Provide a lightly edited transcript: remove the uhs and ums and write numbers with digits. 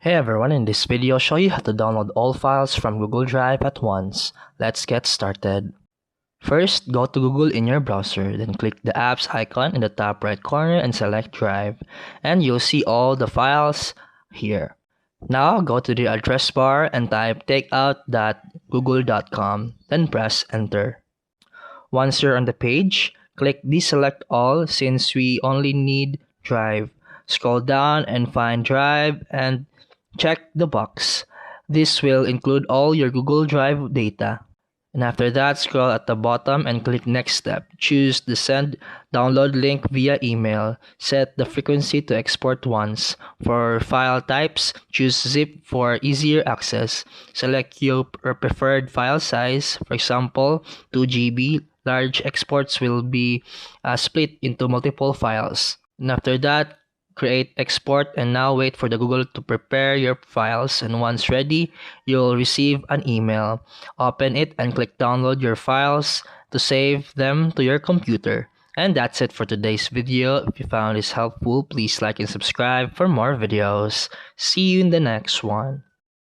Hey everyone, in this video I'll show you how to download all files from Google Drive at once. Let's get started. First, go to Google in your browser, then click the apps icon in the top right corner and select Drive, and you'll see all the files here. Now go to the address bar and type takeout.google.com, then press enter. Once you're on the page, click deselect all since we only need Drive. Scroll down and find Drive and check the box. This will include all your Google Drive data. And after that, scroll at the bottom and click Next Step. Choose the Send Download link via email. Set the frequency to export once. For file types, choose Zip for easier access. Select your preferred file size. For example, 2 GB. Large exports will be split into multiple files. And after that, create export and now wait for the Google to prepare your files, and once ready, you'll receive an email. Open it and click download your files to save them to your computer. And that's it for today's video. If you found this helpful, please like and subscribe for more videos. See you in the next one.